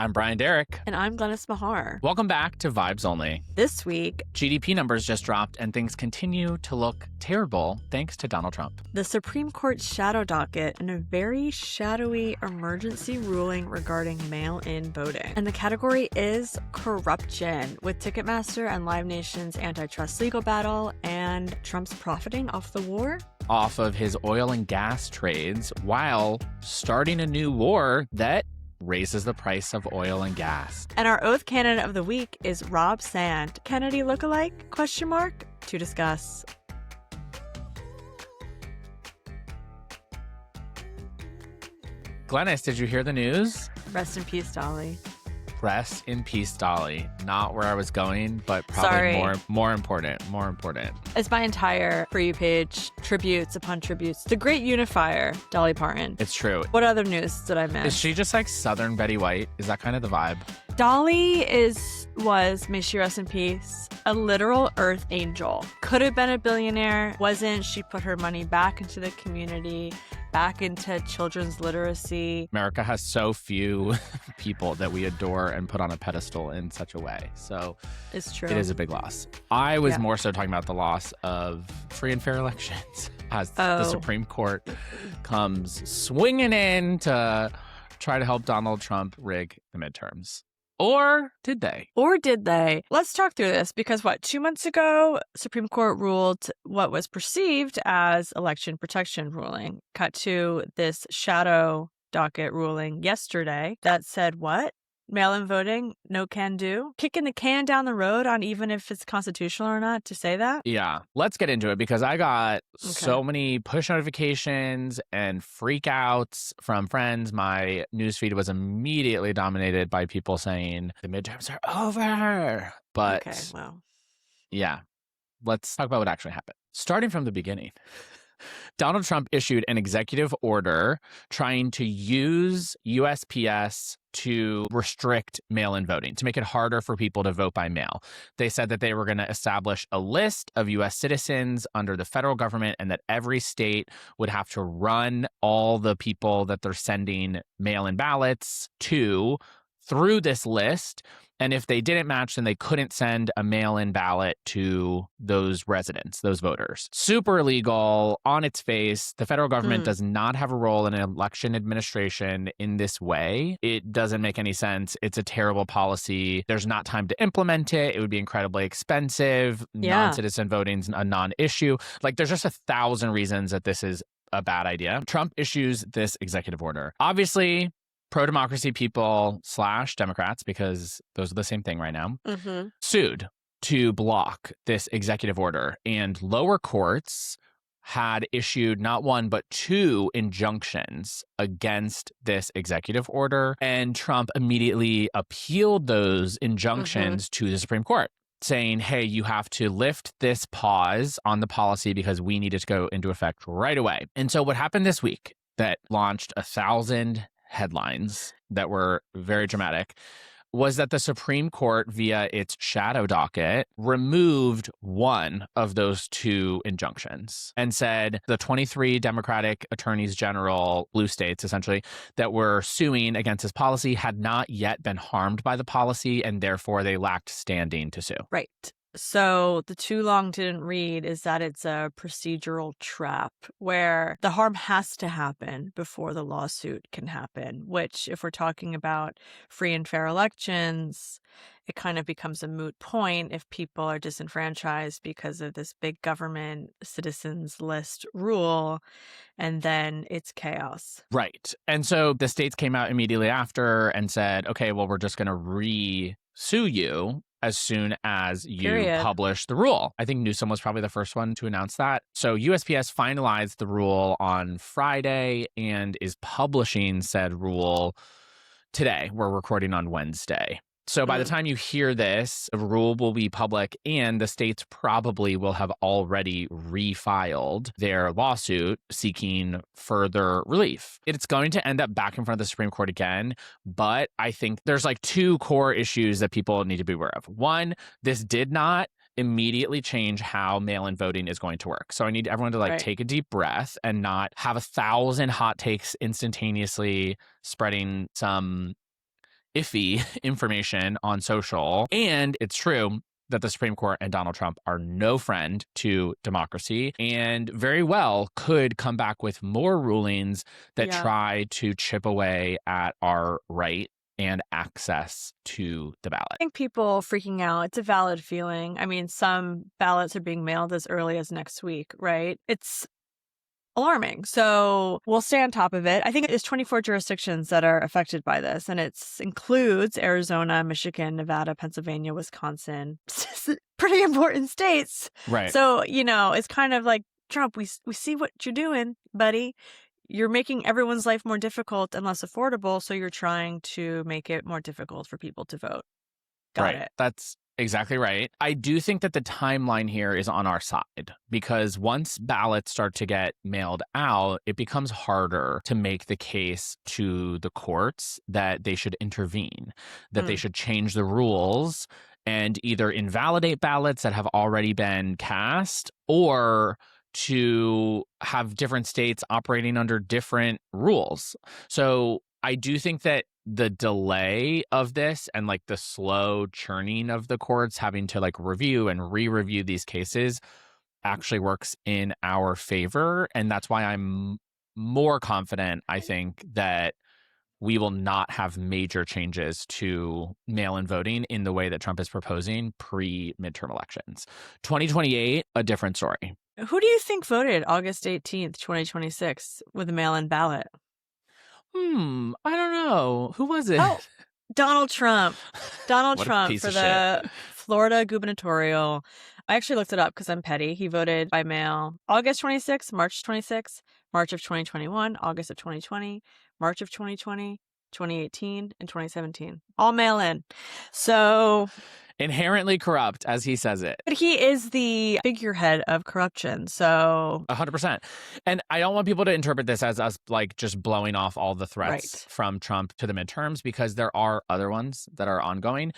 I'm Brian Derrick. And I'm Glennis Meagher. Welcome back to Vibes Only. This week, GDP numbers just dropped and things continue to look terrible thanks to Donald Trump. The Supreme Court shadow docket and a very shadowy emergency ruling regarding mail-in voting. And the category is corruption, with Ticketmaster and Live Nation's antitrust legal battle and Trump's profiting off the war. Off of his oil and gas trades while starting a new war that raises the price of oil and gas. And our oath candidate of the week is Rob Sand. Kennedy lookalike? ? To discuss. Glennis, did you hear the news? Rest in peace, Dolly. Rest in peace, Dolly. Not where I was going, but probably more important. It's my entire For You page. Tributes upon tributes. The great unifier, Dolly Parton. It's true. What other news did I miss? Is she just like Southern Betty White? Is that kind of the vibe? Dolly was, may she rest in peace, a literal earth angel. Could have been a billionaire, wasn't. She put her money back into the community, back into children's literacy. America has so few people that we adore and put on a pedestal in such a way. So it's true. It is a big loss. I was more so talking about the loss of free and fair elections as the Supreme Court comes swinging in to try to help Donald Trump rig the midterms. Or did they? Let's talk through this because 2 months ago, Supreme Court ruled what was perceived as election protection ruling. Cut to this shadow docket ruling yesterday that said what? Mail-in voting, no can do. Kicking the can down the road on even if it's constitutional or not to say that? Yeah. Let's get into it because I got so many push notifications and freakouts from friends. My newsfeed was immediately dominated by people saying the midterms are over. But yeah, let's talk about what actually happened. Starting from the beginning. Donald Trump issued an executive order trying to use USPS to restrict mail-in voting, to make it harder for people to vote by mail. They said that they were going to establish a list of U.S. citizens under the federal government and that every state would have to run all the people that they're sending mail-in ballots to through this list. And if they didn't match, then they couldn't send a mail-in ballot to those residents, those voters. Super illegal on its face. The federal government does not have a role in an election administration in this way. It doesn't make any sense. It's a terrible policy. There's not time to implement it. It would be incredibly expensive. Yeah. Non-citizen voting's a non-issue. Like, there's just 1,000 reasons that this is a bad idea. Trump issues this executive order. Obviously, pro-democracy people / Democrats, because those are the same thing right now, sued to block this executive order. And lower courts had issued not one, but 2 injunctions against this executive order. And Trump immediately appealed those injunctions to the Supreme Court, saying, hey, you have to lift this pause on the policy because we need it to go into effect right away. And so what happened this week that launched 1,000 headlines that were very dramatic was that the Supreme Court, via its shadow docket, removed one of those 2 injunctions and said the 23 Democratic attorneys general, blue states essentially, that were suing against this policy had not yet been harmed by the policy, and therefore they lacked standing to sue. Right. So the too long didn't read is that it's a procedural trap where the harm has to happen before the lawsuit can happen, which if we're talking about free and fair elections, it kind of becomes a moot point if people are disenfranchised because of this big government citizens list rule, and then it's chaos. Right. And so the states came out immediately after and said, okay, well, we're just going to re-sue you as soon as you publish the rule. I think Newsom was probably the first one to announce that. So USPS finalized the rule on Friday and is publishing said rule today. We're recording on Wednesday. So by the time you hear this, a rule will be public and the states probably will have already refiled their lawsuit seeking further relief. It's going to end up back in front of the Supreme Court again, but I think there's like 2 core issues that people need to be aware of. One, this did not immediately change how mail-in voting is going to work. So I need everyone to take a deep breath and not have 1,000 hot takes instantaneously spreading some iffy information on social. And it's true that the Supreme Court and Donald Trump are no friend to democracy and very well could come back with more rulings that try to chip away at our right and access to the ballot. I think people freaking out, it's a valid feeling. I mean, some ballots are being mailed as early as next week, right? It's alarming. So we'll stay on top of it. I think it's 24 jurisdictions that are affected by this, and it includes Arizona, Michigan, Nevada, Pennsylvania, Wisconsin. Pretty important states. Right. So, it's kind of like, Trump, we see what you're doing, buddy. You're making everyone's life more difficult and less affordable, so you're trying to make it more difficult for people to vote. Got it. That's exactly right. I do think that the timeline here is on our side because once ballots start to get mailed out, it becomes harder to make the case to the courts that they should intervene, that they should change the rules and either invalidate ballots that have already been cast or to have different states operating under different rules. So I do think that the delay of this and like the slow churning of the courts having to like review and re-review these cases actually works in our favor. And that's why I'm more confident, I think, that we will not have major changes to mail-in voting in the way that Trump is proposing pre-midterm elections. 2028, a different story. Who do you think voted August 18th, 2026 with a mail-in ballot? I don't know. Who was it? Oh, Donald Trump. Donald Trump piece for of the shit. Florida gubernatorial. I actually looked it up because I'm petty. He voted by mail August 26, March 26, March of 2021, August of 2020, March of 2020, 2018, and 2017. All mail in. So Inherently corrupt, as he says it. but he is the figurehead of corruption, so 100%. And I don't want people to interpret this as us like just blowing off all the threats from Trump to the midterms because there are other ones that are ongoing,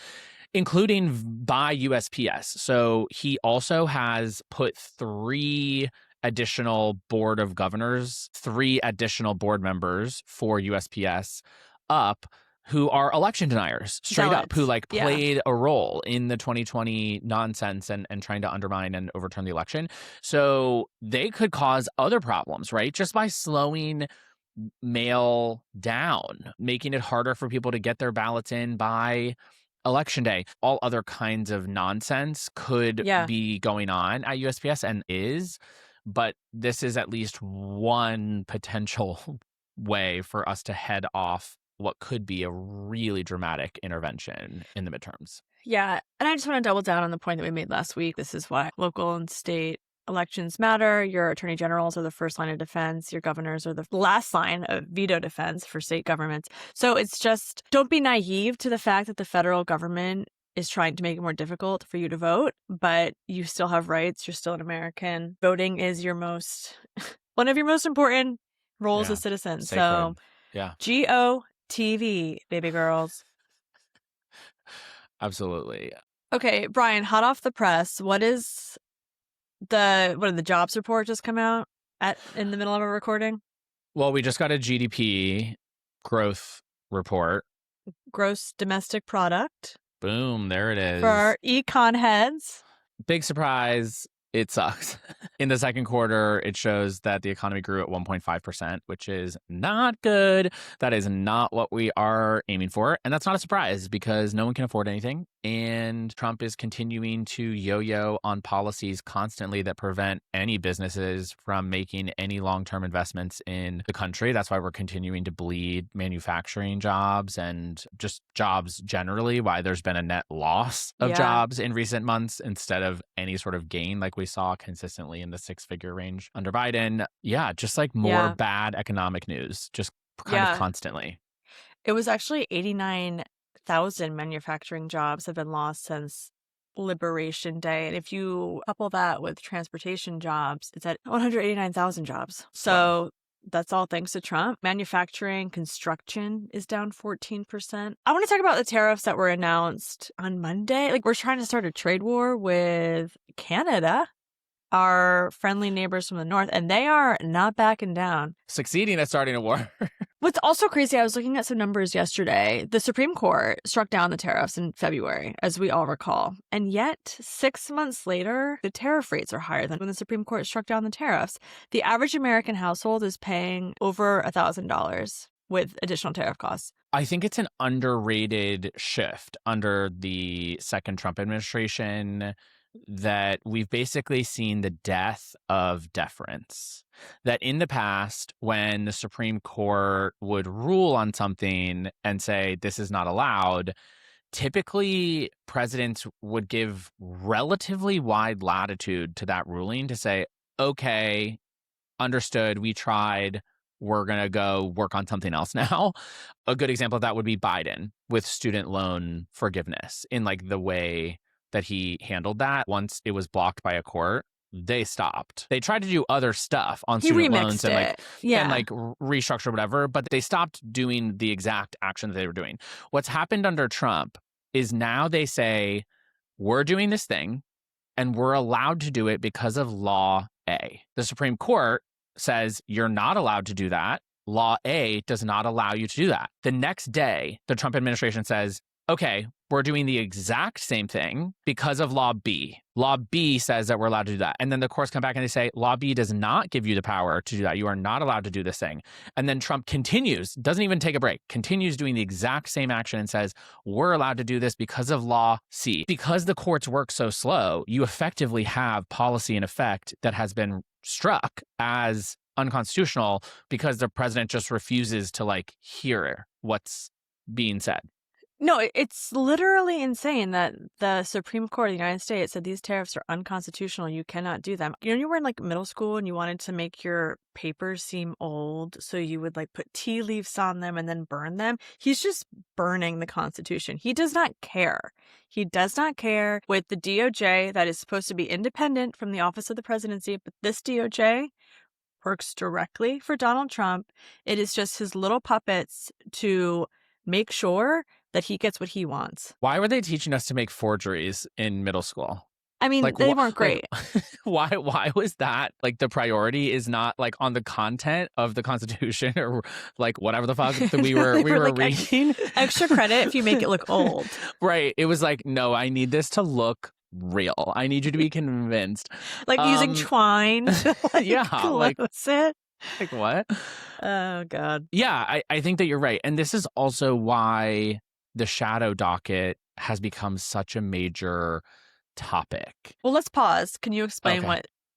including by USPS. So he also has put 3 additional board of governors, 3 additional board members for USPS up who are election deniers, straight up, who like played a role in the 2020 nonsense and trying to undermine and overturn the election. So they could cause other problems, right? Just by slowing mail down, making it harder for people to get their ballots in by election day. All other kinds of nonsense could be going on at USPS and is, but this is at least one potential way for us to head off what could be a really dramatic intervention in the midterms. Yeah. And I just want to double down on the point that we made last week. This is why local and state elections matter. Your attorney generals are the first line of defense. Your governors are the last line of veto defense for state governments. So it's just, don't be naive to the fact that the federal government is trying to make it more difficult for you to vote, but you still have rights. You're still an American. Voting is your one of your most important roles as citizens. Sacred. So GOTV, baby girls. Absolutely. Okay, Brian, hot off the press, what did the jobs report just come out in the middle of a recording? Well, we just got a GDP growth report. Gross domestic product. Boom, there it is. For our econ heads. Big surprise. It sucks. In the second quarter, it shows that the economy grew at 1.5%, which is not good. That is not what we are aiming for. And that's not a surprise because no one can afford anything. And Trump is continuing to yo-yo on policies constantly that prevent any businesses from making any long-term investments in the country. That's why we're continuing to bleed manufacturing jobs and just jobs generally, why there's been a net loss of jobs in recent months instead of any sort of gain like we saw consistently in the 6-figure range under Biden. Yeah, just like more bad economic news, just kind of constantly. It was actually 89,000 manufacturing jobs have been lost since Liberation Day. And if you couple that with transportation jobs, it's at 189,000 jobs. So that's all thanks to Trump. Manufacturing, construction is down 14%. I want to talk about the tariffs that were announced on Monday. Like, we're trying to start a trade war with Canada, our friendly neighbors from the north, and they are not backing down. Succeeding at starting a war. What's also crazy, I was looking at some numbers yesterday. The Supreme Court struck down the tariffs in February, as we all recall. And yet, 6 months later, the tariff rates are higher than when the Supreme Court struck down the tariffs. The average American household is paying over $1,000 with additional tariff costs. I think it's an underrated shift under the second Trump administration that we've basically seen the death of deference. That in the past, when the Supreme Court would rule on something and say this is not allowed, typically presidents would give relatively wide latitude to that ruling to say, okay, understood, we tried, we're going to go work on something else now. A good example of that would be Biden with student loan forgiveness in like the way that he handled that. Once it was blocked by a court, they stopped. They tried to do other stuff on student loans and like restructure whatever, but they stopped doing the exact action that they were doing. What's happened under Trump is now they say, we're doing this thing and we're allowed to do it because of Law A. The Supreme Court says you're not allowed to do that. Law A does not allow you to do that. The next day, the Trump administration says, okay, we're doing the exact same thing because of Law B. Law B says that we're allowed to do that. And then the courts come back and they say, Law B does not give you the power to do that. You are not allowed to do this thing. And then Trump continues, doesn't even take a break, continues doing the exact same action and says, we're allowed to do this because of Law C. Because the courts work so slow, you effectively have policy in effect that has been struck as unconstitutional because the president just refuses to like hear what's being said. No, it's literally insane that the Supreme Court of the United States said these tariffs are unconstitutional. You cannot do them. You know, you were in like middle school and you wanted to make your papers seem old, so you would like put tea leaves on them and then burn them. He's just burning the Constitution. He does not care. He does not care with the DOJ that is supposed to be independent from the office of the presidency, but this DOJ works directly for Donald Trump. It is just his little puppets to make sure that he gets what he wants. Why were they teaching us to make forgeries in middle school? I mean, like, they weren't great. Like, why was that? Like, the priority is not like on the content of the Constitution or like whatever the fuck that we were like, reading. Extra credit if you make it look old. Right. It was like, no, I need this to look real. I need you to be convinced. Like using twine to like close it. Like what? Oh, God. Yeah, I think that you're right. And this is also why the shadow docket has become such a major topic. Well, let's pause. Can you explain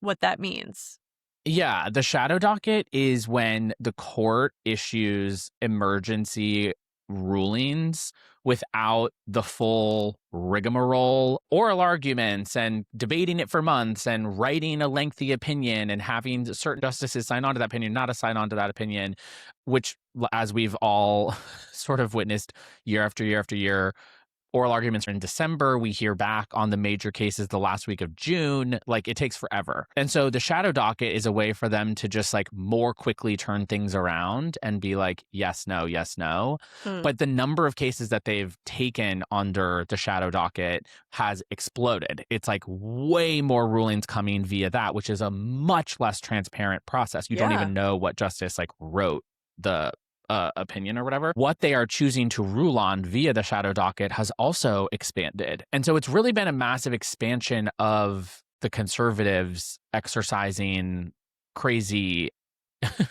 what that means? Yeah, the shadow docket is when the court issues emergency rulings without the full rigmarole, oral arguments and debating it for months and writing a lengthy opinion and having certain justices sign on to that opinion, not sign on to that opinion, which, as we've all sort of witnessed year after year after year, oral arguments are in December. We hear back on the major cases the last week of June. Like, it takes forever. And so the shadow docket is a way for them to just like more quickly turn things around and be like, yes, no, yes, no. But the number of cases that they've taken under the shadow docket has exploded. It's like way more rulings coming via that, which is a much less transparent process. You don't even know what justice like wrote the opinion or whatever. What they are choosing to rule on via the shadow docket has also expanded. And so it's really been a massive expansion of the conservatives exercising crazy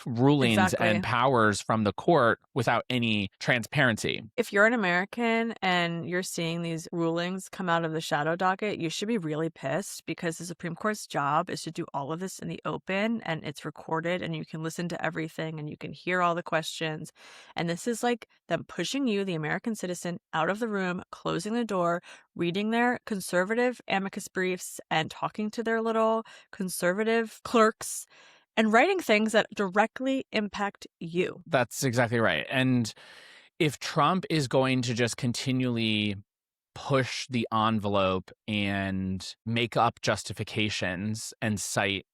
rulings and powers from the court without any transparency. If you're an American and you're seeing these rulings come out of the shadow docket, you should be really pissed because the Supreme Court's job is to do all of this in the open and it's recorded and you can listen to everything and you can hear all the questions. And this is like them pushing you, the American citizen, out of the room, closing the door, reading their conservative amicus briefs and talking to their little conservative clerks and writing things that directly impact you. That's exactly right. And if Trump is going to just continually push the envelope and make up justifications and cite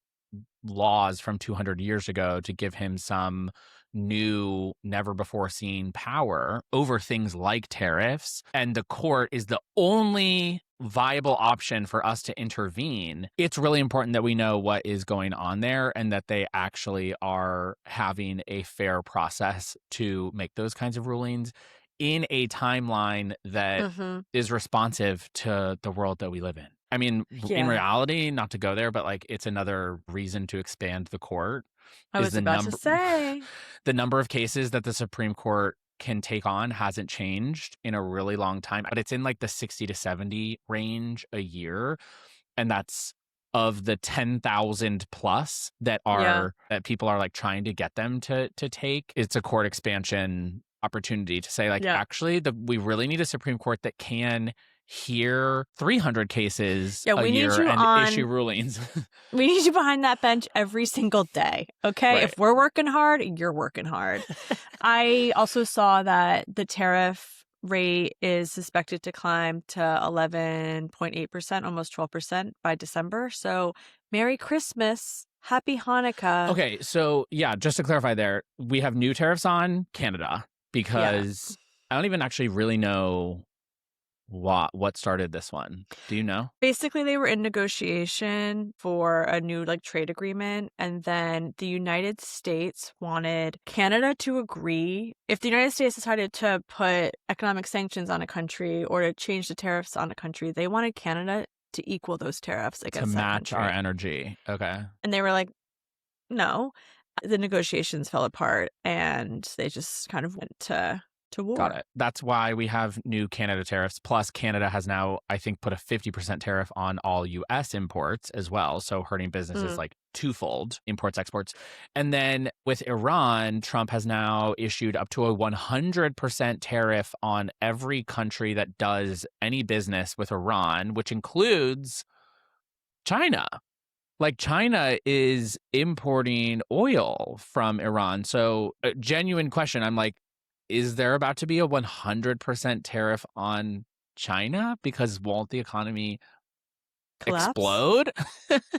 laws from 200 years ago to give him some new, never before seen power over things like tariffs, and the court is the only viable option for us to intervene, it's really important that we know what is going on there and that they actually are having a fair process to make those kinds of rulings in a timeline that is responsive to the world that we live in. I mean, in reality, not to go there, but like it's another reason to expand the court. I was about to say. The number of cases that the Supreme Court can take on hasn't changed in a really long time, but it's in like the 60 to 70 range a year. And that's of the 10,000 plus that are that people are like trying to get them to take. It's a court expansion opportunity to say like, actually, we really need a Supreme Court that can hear 300 cases a year and issue rulings. We need you behind that bench every single day, okay? Right. If we're working hard, you're working hard. I also saw that the tariff rate is suspected to climb to 11.8%, almost 12% by December. So Merry Christmas. Happy Hanukkah. Okay, so yeah, just to clarify there, we have new tariffs on Canada because I don't even actually really know what started this one. Do you know? Basically, they were in negotiation for a new trade agreement, and then the United States wanted Canada to agree. If the United States decided to put economic sanctions on a country or to change the tariffs on a country, they wanted Canada to equal those tariffs against to match that country. Our energy. Okay. And they were like, no. The negotiations fell apart, and they just kind of went to war. Got it. That's why we have new Canada tariffs. Plus, Canada has now, I think, put a 50% tariff on all U.S. imports as well. So hurting businesses like twofold, imports, exports. And then with Iran, Trump has now issued up to a 100% tariff on every country that does any business with Iran, which includes China. Like China is importing oil from Iran. So a genuine question. I'm like, is there about to be a 100% tariff on China? Because won't the economy explode?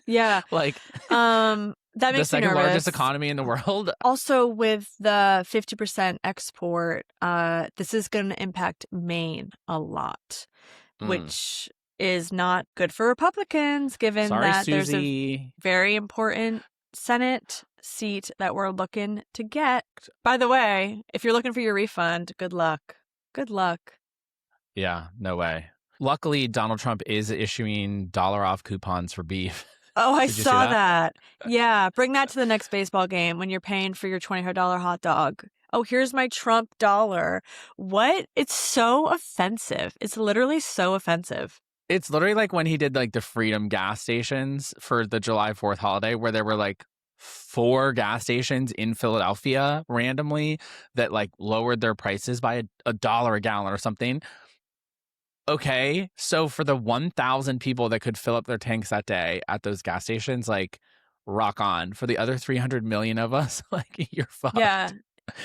Yeah. Like that makes the second me nervous. largest economy in the world. Also, with the 50% export, this is going to impact Maine a lot, which is not good for Republicans, given that Susie. There's a very important Senate seat that we're looking to get. By the way, if you're looking for your refund, good luck. Good luck. Yeah, no way. Luckily, Donald Trump is issuing dollar off coupons for beef. Oh, I saw that. Yeah, bring that to the next baseball game when you're paying for your $25 hot dog. Oh, here's my Trump dollar. What? It's so offensive. It's literally so offensive. It's literally like when he did like the Freedom gas stations for the July 4th holiday, where there were like 4 gas stations in Philadelphia randomly that like lowered their prices by a dollar a gallon or something. Okay, so for the 1,000 people that could fill up their tanks that day at those gas stations, like rock on. For the other 300 million of us, like you're fucked.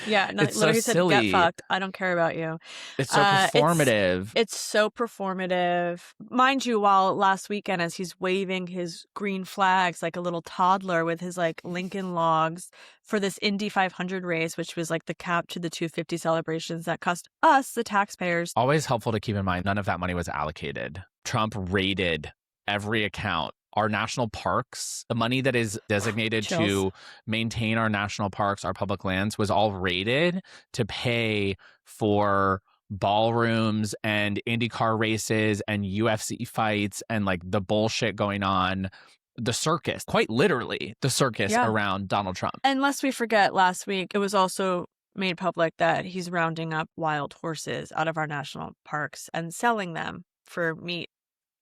Yeah, no, it's literally so silly. Said, get fucked. I don't care about you. It's so performative. It's so performative. Mind you, while last weekend, as he's waving his green flags like a little toddler with his like Lincoln logs for this Indy 500 race, which was like the cap to the 250 celebrations that cost us, the taxpayers. Always helpful to keep in mind, none of that money was allocated. Trump raided every account. Our national parks, the money that is designated to maintain our national parks, our public lands, was all raided to pay for ballrooms and IndyCar races and UFC fights and like the bullshit going on. The circus, quite literally the circus around Donald Trump. And lest we forget, last week, it was also made public that he's rounding up wild horses out of our national parks and selling them for meat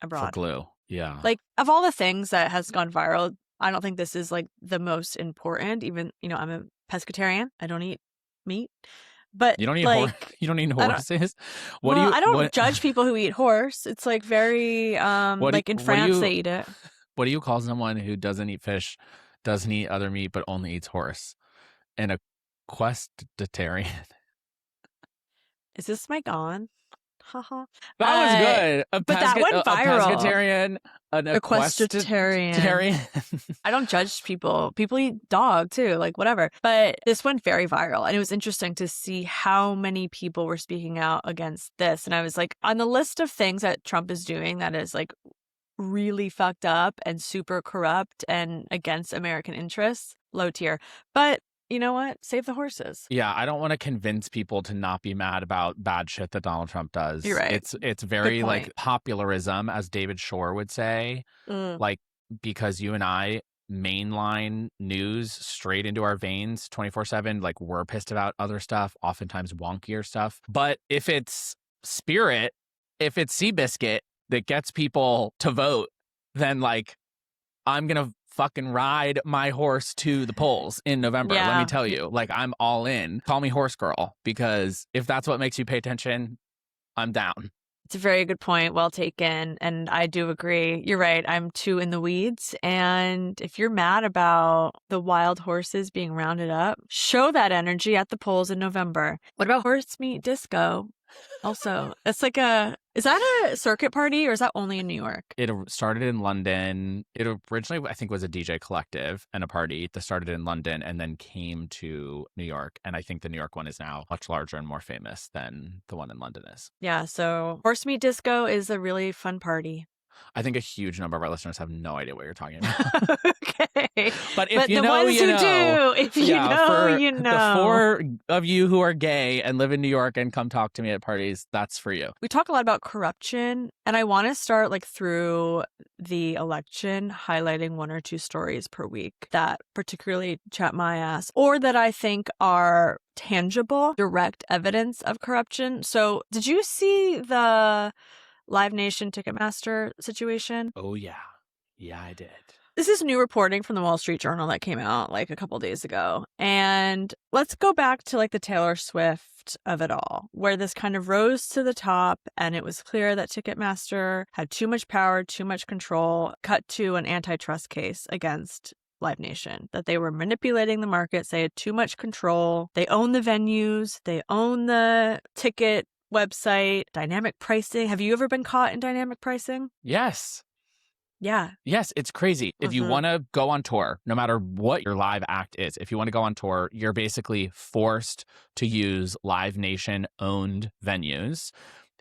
abroad. For glue. Yeah. Like, of all the things that has gone viral, I don't think this is like the most important. Even, I'm a pescatarian. I don't eat meat. But you don't eat you don't eat horses? I don't judge people who eat horse. It's like very like in France they eat it. What do you call someone who doesn't eat fish, doesn't eat other meat, but only eats horse? An equestrian. Is this mic on? Haha. That was good. But that went viral. A pescatarian, an equestrian. I don't judge people. People eat dog too, like whatever. But this went very viral. And it was interesting to see how many people were speaking out against this. And I was like, on the list of things that Trump is doing that is like really fucked up and super corrupt and against American interests, low tier. But you know what? Save the horses. Yeah, I don't want to convince people to not be mad about bad shit that Donald Trump does. You're right. It's very like popularism, as David Shore would say. Like, because you and I mainline news straight into our veins 24/7. Like, we're pissed about other stuff, oftentimes wonkier stuff. But if it's Spirit, if it's Seabiscuit that gets people to vote, then like, I'm going to fucking ride my horse to the polls in November. Yeah. Let me tell you, like, I'm all in. Call me horse girl, because if that's what makes you pay attention, I'm down. It's a very good point. Well taken. And I do agree. You're right. I'm too in the weeds. And if you're mad about the wild horses being rounded up, show that energy at the polls in November. What about horse meat disco? Also, it's like is that a circuit party or is that only in New York? It started in London. It originally, I think, was a DJ collective and a party that started in London and then came to New York. And I think the New York one is now much larger and more famous than the one in London is. Yeah, so horse meat disco is a really fun party. I think a huge number of our listeners have no idea what you're talking about. Okay. But if you the know, ones you who know. do, if you know, you know. The 4 of you who are gay and live in New York and come talk to me at parties, that's for you. We talk a lot about corruption, and I want to start like through the election, highlighting 1 or 2 stories per week that particularly chat my ass, or that I think are tangible, direct evidence of corruption. So did you see the Live Nation Ticketmaster situation? Oh, yeah. Yeah, I did. This is new reporting from the Wall Street Journal that came out like a couple days ago. And let's go back to like the Taylor Swift of it all, where this kind of rose to the top and it was clear that Ticketmaster had too much power, too much control, cut to an antitrust case against Live Nation, that they were manipulating the markets. They had too much control. They own the venues. They own the ticket website, dynamic pricing. Have you ever been caught in dynamic pricing? Yes. Yeah. Yes, it's crazy. If you want to go on tour, no matter what your live act is, if you want to go on tour, you're basically forced to use Live Nation owned venues.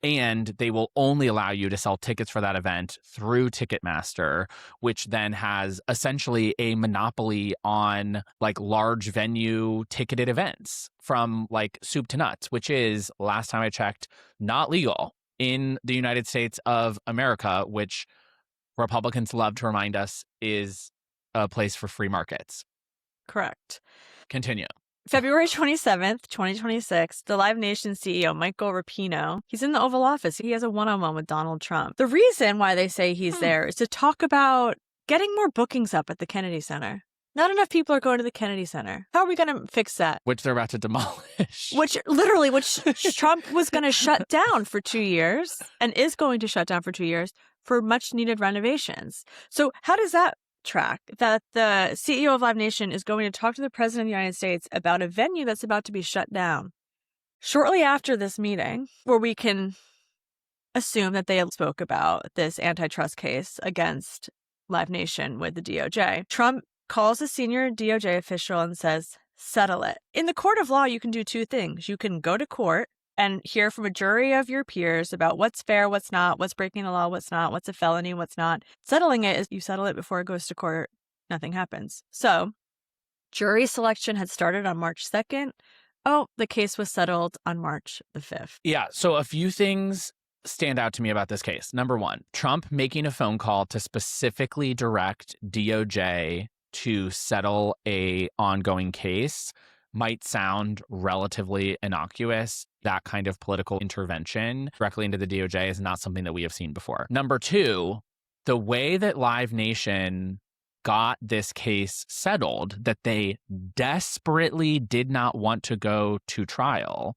And they will only allow you to sell tickets for that event through Ticketmaster, which then has essentially a monopoly on like large venue ticketed events from like soup to nuts, which is, last time I checked, not legal in the United States of America, which Republicans love to remind us is a place for free markets. Correct. Continue. February 27th, 2026, the Live Nation CEO, Michael Rapino, he's in the Oval Office. He has a one-on-one with Donald Trump. The reason why they say he's there is to talk about getting more bookings up at the Kennedy Center. Not enough people are going to the Kennedy Center. How are we going to fix that? Which they're about to demolish. Which Trump was going to shut down for 2 years and is going to shut down for 2 years for much needed renovations. So how does that track, that the CEO of Live Nation is going to talk to the President of the United States about a venue that's about to be shut down? Shortly after this meeting, where we can assume that they spoke about this antitrust case against Live Nation with the DOJ, Trump calls a senior DOJ official and says, settle it. In the court of law, you can do 2 things. You can go to court and hear from a jury of your peers about what's fair, what's not, what's breaking the law, what's not, what's a felony, what's not. Settling it is you settle it before it goes to court. Nothing happens. So jury selection had started on March 2nd. Oh, the case was settled on March the 5th. Yeah. So a few things stand out to me about this case. Number 1, Trump making a phone call to specifically direct DOJ to settle a ongoing case might sound relatively innocuous. That kind of political intervention directly into the DOJ is not something that we have seen before. Number 2, the way that Live Nation got this case settled, that they desperately did not want to go to trial,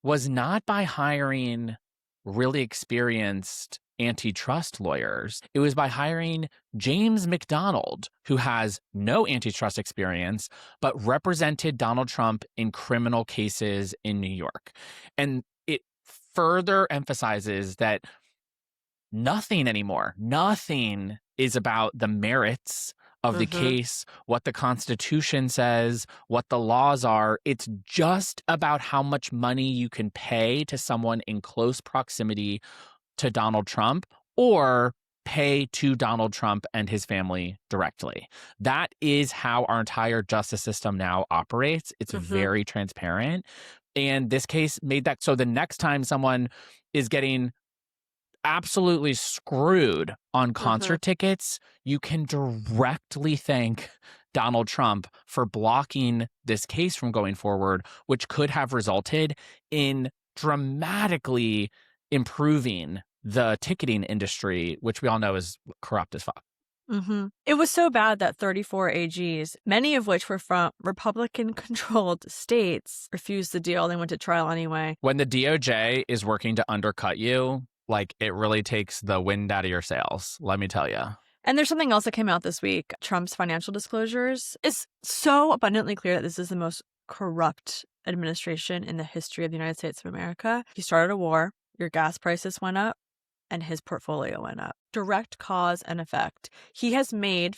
was not by hiring really experienced antitrust lawyers. It was by hiring James McDonald, who has no antitrust experience, but represented Donald Trump in criminal cases in New York. And it further emphasizes that nothing is about the merits of the case, what the Constitution says, what the laws are. It's just about how much money you can pay to someone in close proximity to Donald Trump or pay to Donald Trump and his family directly. That is how our entire justice system now operates. It's very transparent. And this case made that so the next time someone is getting absolutely screwed on concert tickets, you can directly thank Donald Trump for blocking this case from going forward, which could have resulted in dramatically improving the ticketing industry, which we all know is corrupt as fuck. It was so bad that 34 AGs, many of which were from Republican-controlled states, refused the deal. They went to trial anyway. When the DOJ is working to undercut you, like, it really takes the wind out of your sails, let me tell you. And there's something else that came out this week. Trump's financial disclosures. It's so abundantly clear that this is the most corrupt administration in the history of the United States of America. He started a war, your gas prices went up, and his portfolio went up. Direct cause and effect. He has made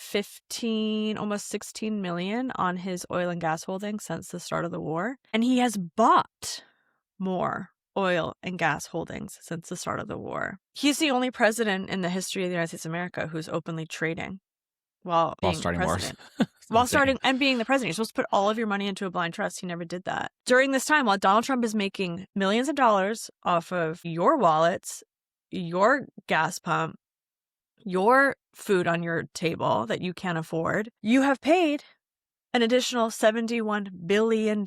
almost 16 million on his oil and gas holdings since the start of the war. And he has bought more oil and gas holdings since the start of the war. He's the only president in the history of the United States of America who's openly trading while starting president. wars. While starting and being the president. You're supposed to put all of your money into a blind trust. He never did that. During this time, while Donald Trump is making millions of dollars off of your wallets, your gas pump, your food on your table that you can't afford, you have paid an additional $71 billion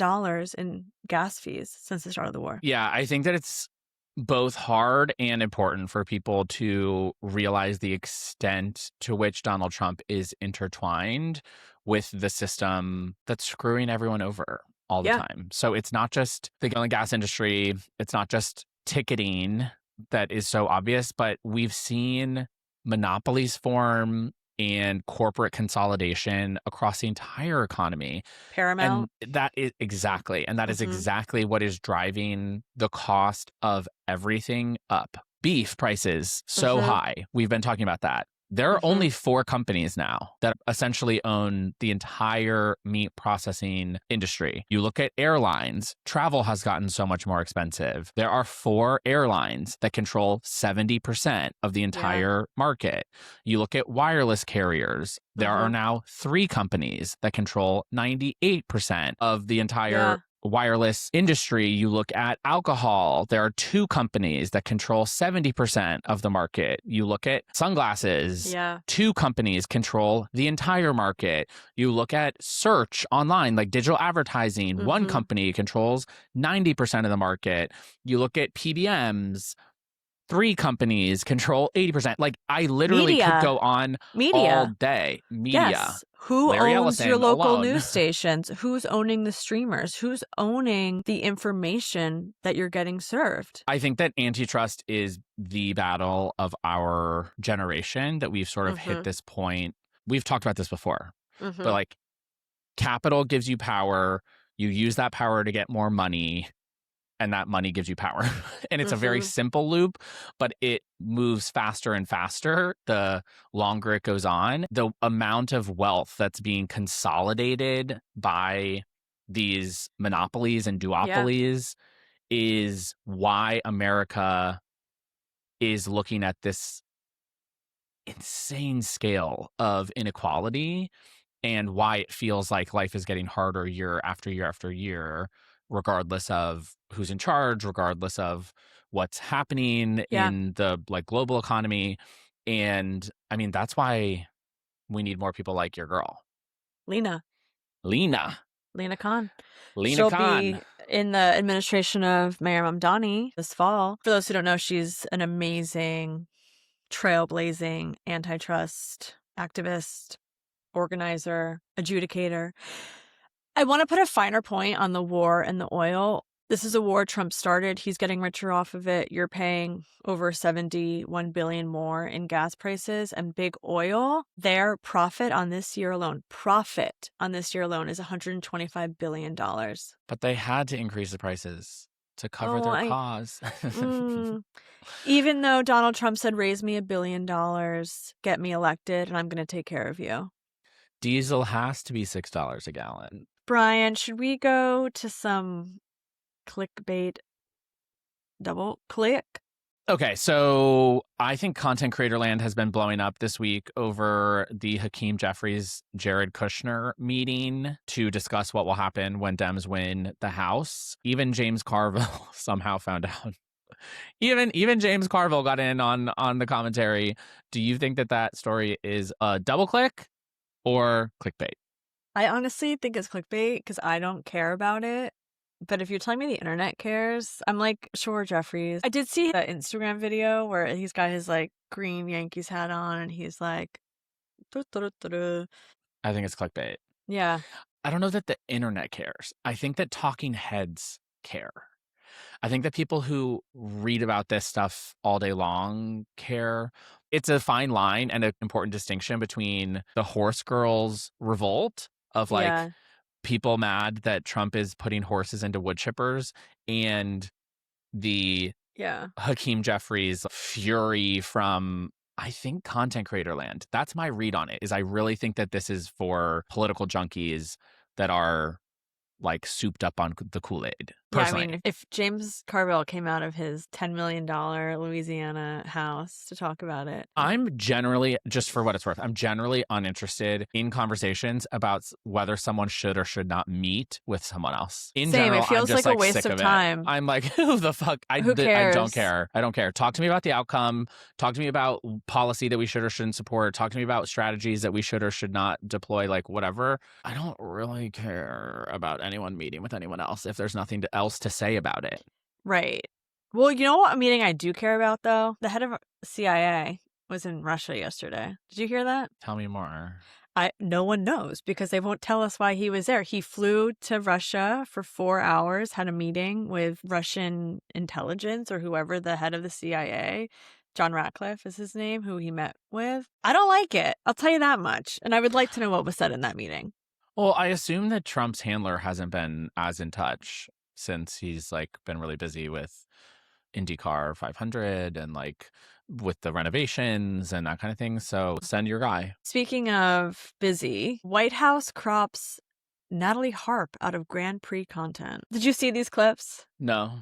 in gas fees since the start of the war. Yeah, I think that it's both hard and important for people to realize the extent to which Donald Trump is intertwined with the system that's screwing everyone over all the time. So it's not just the oil and gas industry, it's not just ticketing that is so obvious, but we've seen monopolies form and corporate consolidation across the entire economy. Paramount. And that is exactly what is driving the cost of everything up. Beef prices so high. We've been talking about that. There are only 4 companies now that essentially own the entire meat processing industry. You look at airlines, travel has gotten so much more expensive. There are 4 airlines that control 70% of the entire market. You look at wireless carriers, there are now 3 companies that control 98% of the entire wireless industry. You look at alcohol, there are 2 companies that control 70% of the market. You look at sunglasses, 2 companies control the entire market. You look at search online, like digital advertising, 1 company controls 90% of the market. You look at PBMs, 3 companies control 80%. Like, I literally could go on all day. Media. Yes. Who Larry owns Ellison your local alone. news stations? Who's owning the streamers? Who's owning the information that you're getting served? I think that antitrust is the battle of our generation, that we've sort of hit this point. We've talked about this before, but like, capital gives you power. You use that power to get more money, and that money gives you power. And it's a very simple loop, but it moves faster and faster the longer it goes on. The amount of wealth that's being consolidated by these monopolies and duopolies is why America is looking at this insane scale of inequality, and why it feels like life is getting harder year after year after year, regardless of who's in charge, regardless of what's happening in the global economy. And I mean, that's why we need more people like your girl. Lina Khan. She'll be in the administration of Mayor Mamdani this fall. For those who don't know, she's an amazing, trailblazing antitrust activist, organizer, adjudicator. I want to put a finer point on the war and the oil. This is a war Trump started. He's getting richer off of it. You're paying over $71 billion more in gas prices, and big oil, their profit on this year alone is $125 billion. But they had to increase the prices to cover their cause. Even though Donald Trump said, raise me $1 billion, get me elected, and I'm going to take care of you. Diesel has to be $6 a gallon. Brian, should we go to some clickbait double click? Okay, so I think content creator land has been blowing up this week over the Hakeem Jeffries, Jared Kushner meeting to discuss what will happen when Dems win the House. Even James Carville somehow found out. Even James Carville got in on the commentary. Do you think that story is a double click or clickbait? I honestly think it's clickbait because I don't care about it. But if you're telling me the internet cares, I'm like, sure, Jeffries. I did see that Instagram video where he's got his like green Yankees hat on and he's like, I think it's clickbait. Yeah. I don't know that the internet cares. I think that talking heads care. I think that people who read about this stuff all day long care. It's a fine line and an important distinction between the horse girls revolt of like people mad that Trump is putting horses into wood chippers and the Hakeem Jeffries fury from, I think, content creator land. That's my read on it, is I really think that this is for political junkies that are like souped up on the Kool-Aid. Personally. Yeah, I mean, if James Carville came out of his $10 million Louisiana house to talk about it. I'm generally, just for what it's worth, I'm generally uninterested in conversations about whether someone should or should not meet with someone else. In general, it feels I'm just like a waste of time. I'm like, who the fuck? Who cares? I don't care. I don't care. Talk to me about the outcome. Talk to me about policy that we should or shouldn't support. Talk to me about strategies that we should or should not deploy, like whatever. I don't really care about anyone meeting with anyone else if there's nothing else to say about it. Right. Well, you know what meeting I do care about, though? The head of CIA was in Russia yesterday. Did you hear that? Tell me more. No one knows because they won't tell us why he was there. He flew to Russia for 4 hours, had a meeting with Russian intelligence or whoever the head of the CIA, John Ratcliffe is his name, who he met with. I don't like it. I'll tell you that much. And I would like to know what was said in that meeting. Well, I assume that Trump's handler hasn't been as in touch since he's like been really busy with IndyCar 500 and like with the renovations and that kind of thing. So send your guy. Speaking of busy, White House crops Natalie Harp out of Grand Prix content. Did you see these clips? No.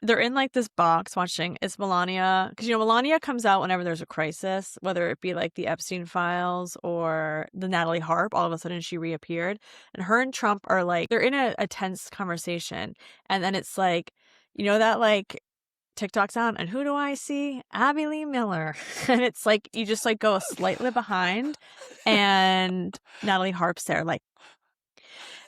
They're in like this box watching. It's Melania. Because, Melania comes out whenever there's a crisis, whether it be like the Epstein files or the Natalie Harp. All of a sudden she reappeared. And her and Trump are like, they're in a tense conversation. And then it's like, that like TikTok sound. And who do I see? Abby Lee Miller. And it's like, you just like go slightly behind. And Natalie Harp's there like.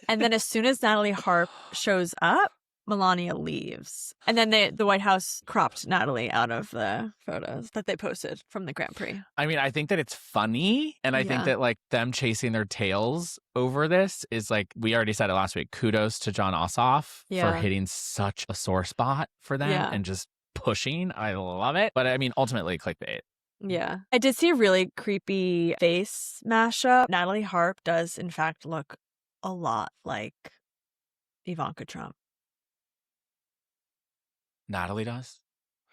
And then as soon as Natalie Harp shows up, Melania leaves. And then the White House cropped Natalie out of the photos that they posted from the Grand Prix. I mean, I think that it's funny. And I think that like them chasing their tails over this is like, we already said it last week, kudos to John Ossoff for hitting such a sore spot for them and just pushing. I love it. But I mean, ultimately clickbait. Yeah. I did see a really creepy face mashup. Natalie Harp does in fact look a lot like Ivanka Trump. Natalie does?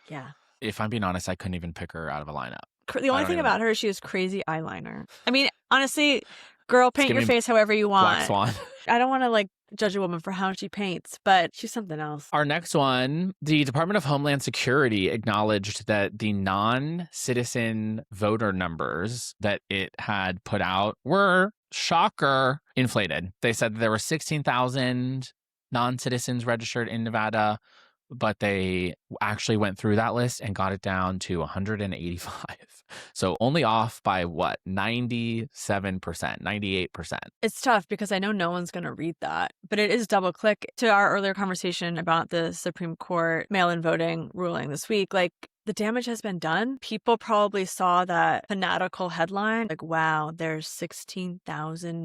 Yeah. If I'm being honest, I couldn't even pick her out of a lineup. The only thing about her is she has crazy eyeliner. I mean, honestly, girl, paint your face however you want. Black Swan. I don't want to like judge a woman for how she paints, but she's something else. Our next one, the Department of Homeland Security acknowledged that the non-citizen voter numbers that it had put out were, shocker, inflated. They said that there were 16,000 non-citizens registered in Nevada, but they actually went through that list and got it down to 185. So only off by what? 97%, 98%. It's tough because I know no one's going to read that, but it is double click to our earlier conversation about the Supreme Court mail-in voting ruling this week. Like, the damage has been done. People probably saw that fanatical headline, like, wow, there's 16,000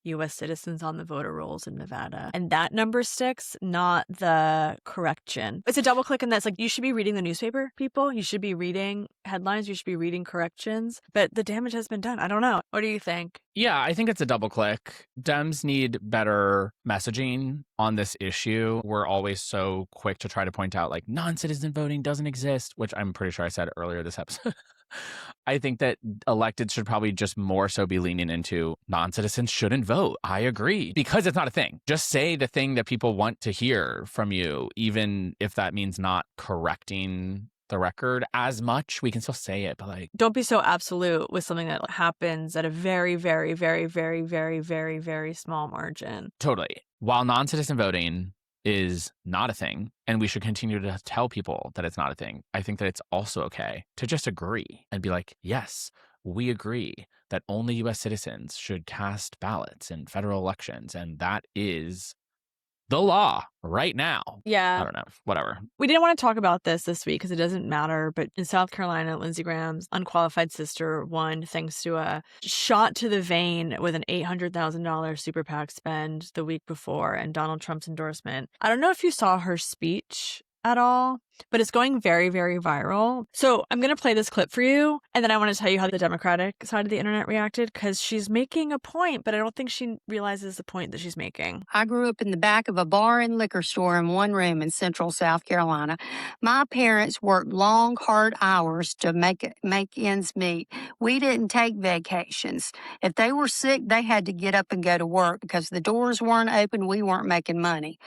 U.S. citizens on the voter rolls in Nevada. And that number sticks, not the correction. It's a double click, and that's like, you should be reading the newspaper, people. You should be reading headlines. You should be reading corrections. But the damage has been done. I don't know. What do you think? Yeah, I think it's a double click. Dems need better messaging on this issue. We're always so quick to try to point out like non-citizen voting doesn't exist, which I'm pretty sure I said earlier this episode. I think that electeds should probably just more so be leaning into non-citizens shouldn't vote. I agree. Because it's not a thing. Just say the thing that people want to hear from you, even if that means not correcting the record as much. We can still say it, but like, don't be so absolute with something that happens at a very, very, very, very, very, very, very small margin. Totally. While non-citizen voting is not a thing, and we should continue to tell people that it's not a thing, I think that it's also okay to just agree and be like, yes, we agree that only U.S. citizens should cast ballots in federal elections, and that is the law right now. Yeah. I don't know. Whatever. We didn't want to talk about this week because it doesn't matter. But in South Carolina, Lindsey Graham's unqualified sister won thanks to a shot to the vein with an $800,000 super PAC spend the week before and Donald Trump's endorsement. I don't know if you saw her speech at all, but it's going very, very viral. So I'm going to play this clip for you, and then I want to tell you how the Democratic side of the internet reacted, because she's making a point, but I don't think she realizes the point that she's making. I grew up in the back of a bar and liquor store in one room in central South Carolina. My parents worked long, hard hours to make ends meet. We didn't take vacations. If they were sick, they had to get up and go to work because the doors weren't open. We weren't making money.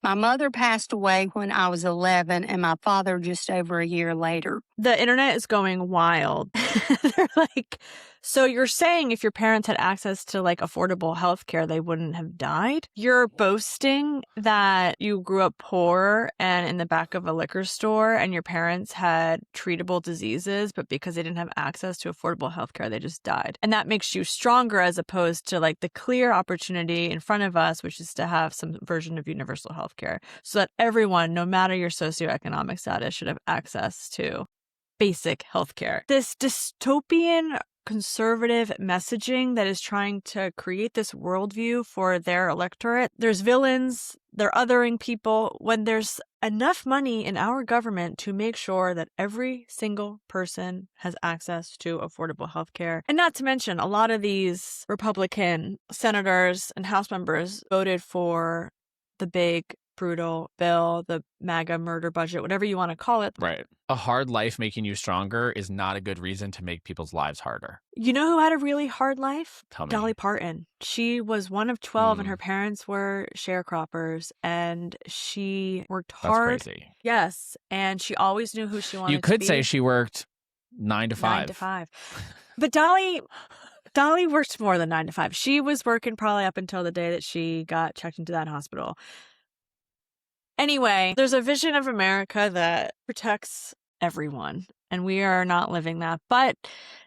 My mother passed away when I was 11, and my father just over a year later. The internet is going wild. They're like, so you're saying if your parents had access to like affordable health care, they wouldn't have died? You're boasting that you grew up poor and in the back of a liquor store and your parents had treatable diseases, but because they didn't have access to affordable health care, they just died. And that makes you stronger as opposed to like the clear opportunity in front of us, which is to have some version of universal health care so that everyone, no matter your socioeconomic status, should have access to basic health care. This dystopian conservative messaging that is trying to create this worldview for their electorate. There's villains, they're othering people, when there's enough money in our government to make sure that every single person has access to affordable health care. And not to mention, a lot of these Republican senators and House members voted for the big brutal bill, the MAGA murder budget, whatever you want to call it. Right. A hard life making you stronger is not a good reason to make people's lives harder. You know who had a really hard life? Tell me. Dolly Parton. She was one of 12 and her parents were sharecroppers and she worked hard. That's crazy. Yes. And she always knew who she wanted to be. You could say she worked 9 to 5. 9 to 5. But Dolly worked more than 9 to 5. She was working probably up until the day that she got checked into that hospital. Anyway, there's a vision of America that protects everyone, and we are not living that. But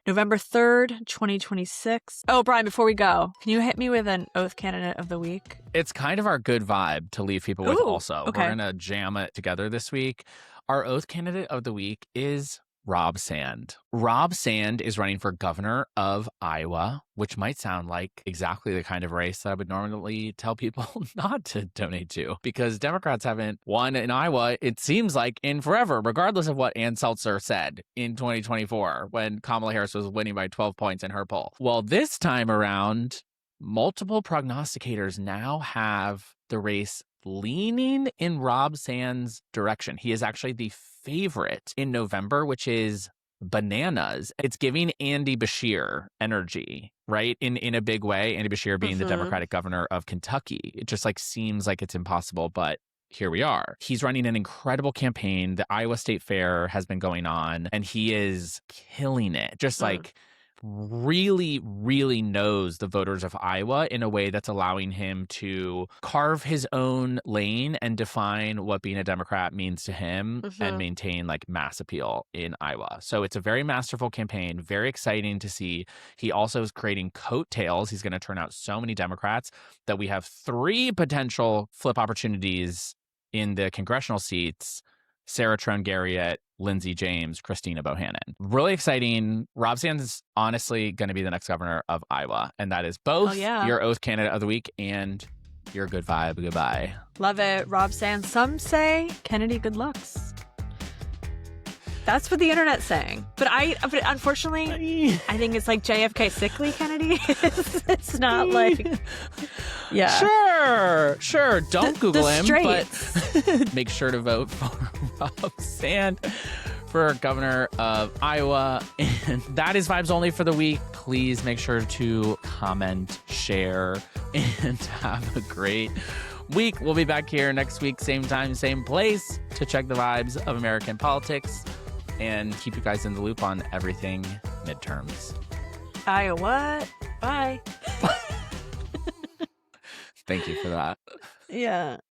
November 3rd, 2026. Oh, Brian, before we go, can you hit me with an oath candidate of the week? It's kind of our good vibe to leave people with also. Okay. We're going to jam it together this week. Our oath candidate of the week is Rob Sand. Rob Sand is running for governor of Iowa, which might sound like exactly the kind of race that I would normally tell people not to donate to, because Democrats haven't won in Iowa, it seems like, in forever, regardless of what Ann Seltzer said in 2024 when Kamala Harris was winning by 12 points in her poll. Well, this time around, multiple prognosticators now have the race leaning in Rob Sand's direction. He is actually the favorite in November, which is bananas. It's giving Andy Beshear energy, right? In a big way. Andy Beshear being the Democratic governor of Kentucky. It just like seems like it's impossible, but here we are. He's running an incredible campaign. The Iowa State Fair has been going on and he is killing it. Just like really, really knows the voters of Iowa in a way that's allowing him to carve his own lane and define what being a Democrat means to him and maintain like mass appeal in Iowa. So it's a very masterful campaign, very exciting to see. He also is creating coattails. He's going to turn out so many Democrats that we have 3 potential flip opportunities in the congressional seats Sarah Trone Garriott, Lindsey James, Christina Bohannon. Really exciting. Rob Sands is honestly going to be the next governor of Iowa. And that is both your oath candidate of the week and your good vibe. Goodbye. Love it. Rob Sands. Some say Kennedy good looks. That's what the internet's saying. But unfortunately, I think it's like JFK sickly Kennedy. It's not like... Yeah. Sure. Don't Google him, but make sure to vote for Rob Sands for governor of Iowa. And that is Vibes Only for the week. Please make sure to comment, share, and have a great week. We'll be back here next week, same time, same place, to check the vibes of American politics and keep you guys in the loop on everything midterms. Iowa. Bye. Thank you for that. Yeah.